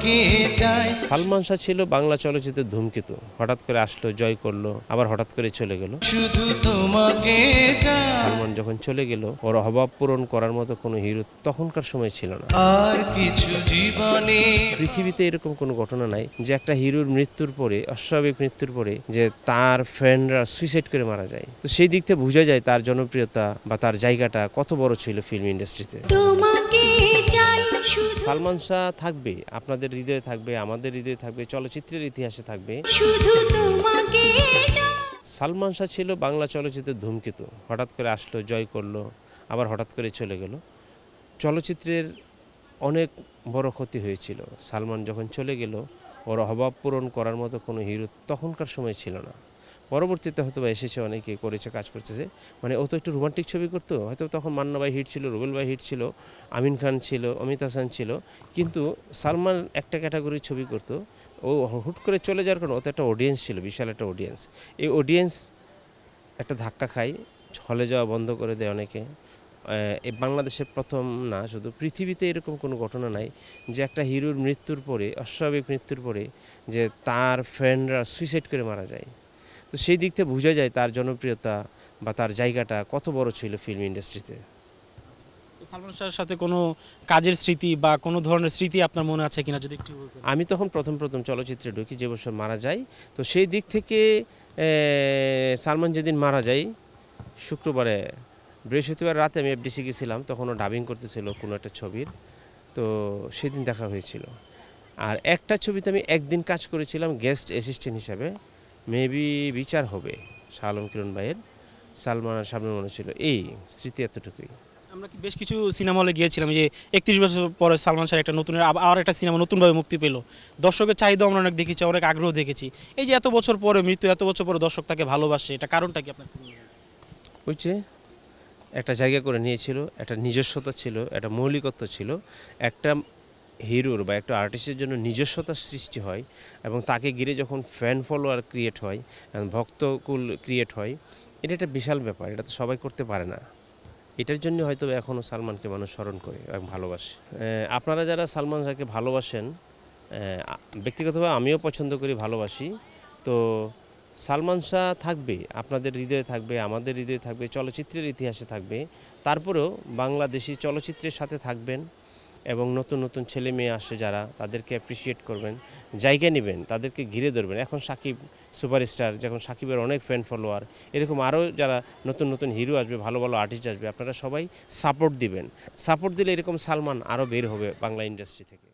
তোমাকে চাই। সালমান শাহ ছিল বাংলা চলচ্চিত্রের ধূমকেতু, হঠাৎ করে আসলো, জয় করলো, আবার হঠাৎ করে চলে গেল। শুধু তোমাকে চাই। সালমান যখন চলে গেল, ওর অভাব পূরণ করার মতো কোনো হিরো তখনকার সময় ছিল না। আর কিছু জীবনে পৃথিবীতে এরকম কোনো ঘটনা নাই যে একটা হিরোর মৃত্যুর পরে, অস্বাভাবিক মৃত্যুর পরে, যে তার ফ্যানরা সুইসাইড করে মারা যায়। তো সেই দিক থেকে বোঝা যায় তার জনপ্রিয়তা বা তার জায়গাটা কত বড় ছিল ফিল্ম ইন্ডাস্ট্রিতে। সালমান শাহ থাকবে, আপনাদের হৃদয়ে থাকবে, আমাদের হৃদয়ে থাকবে, চলচ্চিত্রের ইতিহাসে থাকবে। সালমান শাহ ছিল বাংলা চলচ্চিত্রের ধূমকেতু, হঠাৎ করে আসলো, জয় করলো, আবার হঠাৎ করে চলে গেল। চলচ্চিত্রের অনেক বড় ক্ষতি হয়েছিল। সালমান যখন চলে গেল, ওর অভাব পূরণ করার মতো কোনো হিরো তখনকার সময় ছিল না। পরবর্তীতে হয়তো বা এসেছে, অনেকে করেছে, কাজ করতেছে। মানে ও তো একটু রোমান্টিক ছবি করতো, হয়তো তখন মান্না ভাই হিট ছিল, রুবেল ভাই হিট ছিল, আমিন খান ছিল, অমিত হাসান ছিল। কিন্তু সালমান একটা ক্যাটাগরির ছবি করতো। ও হুট করে চলে যাওয়ার কারণে ওতে একটা অডিয়েন্স ছিল, বিশাল একটা অডিয়েন্স। এই অডিয়েন্স একটা ধাক্কা খায়, হলে যাওয়া বন্ধ করে দেয় অনেকে। এই বাংলাদেশের প্রথম না, শুধু পৃথিবীতে এরকম কোনো ঘটনা নাই যে একটা হিরোর মৃত্যুর পরে, অস্বাভাবিক মৃত্যুর পরে, যে তার ফ্যানরা সুইসাইড করে মারা যায়। তো সেই দিক থেকে বোঝা যায় তার জনপ্রিয়তা বা তার জায়গাটা কত বড় ছিল ফিল্ম ইন্ডাস্ট্রিতে। সালমান শাহের সাথে কোনো কাজের স্মৃতি বা কোনো ধরনের স্মৃতি আপনার মনে আছে কিনা যদি একটু বলতেন। আমি তখন প্রথম চলচ্চিত্রে ঢুকি যে বছর মারা যায়। তো সেই দিক থেকে সালমান যেদিন মারা যায়, শুক্রবারে, বৃহস্পতিবার রাতে আমি এফডিসি গেছিলাম, তখন ও ডাবিং করতেছিল কোনো একটা ছবির। তো সেদিন দেখা হয়েছিল। আর একটা ছবিতে আমি একদিন কাজ করেছিলাম গেস্ট অ্যাসিস্ট্যান্ট হিসাবে, মেবি বিচার হবে শাহ আলম কিরণ ভাইয়ের। সালমানের সামনে মনে ছিল, এই স্মৃতি এতটুকুই। আমরা কি বেশ কিছু সিনেমা হলে গিয়েছিলাম যে 31 বছর পরে সালমান শাহের একটা নতুন আর একটা সিনেমা নতুনভাবে মুক্তি পেল। দর্শকের চাহিদা আমরা অনেক দেখেছি, অনেক আগ্রহ দেখেছি। এই যে এত বছর পরে মৃত্যু, এত বছর পরে দর্শক তাকে ভালোবাসে, এটা কারণটা কি আপনার? ওই যে একটা জায়গা করে নিয়েছিল, একটা নিজস্বতা ছিল, একটা মৌলিকত্ব ছিল। একটা হিরোর বা একটা আর্টিস্টের জন্য নিজস্বতার সৃষ্টি হয় এবং তাকে ঘিরে যখন ফ্যান ফলোয়ার ক্রিয়েট হয়, ভক্তকুল ক্রিয়েট হয়, এটা একটা বিশাল ব্যাপার। এটা তো সবাই করতে পারে না। এটার জন্য হয়তো এখনও সালমানকে মানুষ স্মরণ করে এবং ভালোবাসে। আপনারা যারা সালমান শাহকে ভালোবাসেন, ব্যক্তিগতভাবে আমিও পছন্দ করি, ভালোবাসি। তো সালমান শাহ থাকবে, আপনাদের হৃদয়ে থাকবে, আমাদের হৃদয়ে থাকবে, চলচ্চিত্রের ইতিহাসে থাকবে। তারপরেও বাংলাদেশি চলচ্চিত্রের সাথে থাকবেন এবং নতুন নতুন ছেলে মেয়ে আসে যারা, তাদেরকে অ্যাপ্রিসিয়েট করবেন, জায়গা নেবেন, তাদেরকে ঘিরে ধরবেন। এখন সাকিব সুপারস্টার, যখন সাকিবের অনেক ফ্যান ফলোয়ার, এরকম আরও যারা নতুন নতুন হিরো আসবে, ভালো ভালো আর্টিস্ট আসবে, আপনারা সবাই সাপোর্ট দিবেন। সাপোর্ট দিলে এরকম সালমান আরও বের হবে বাংলা ইন্ডাস্ট্রি থেকে।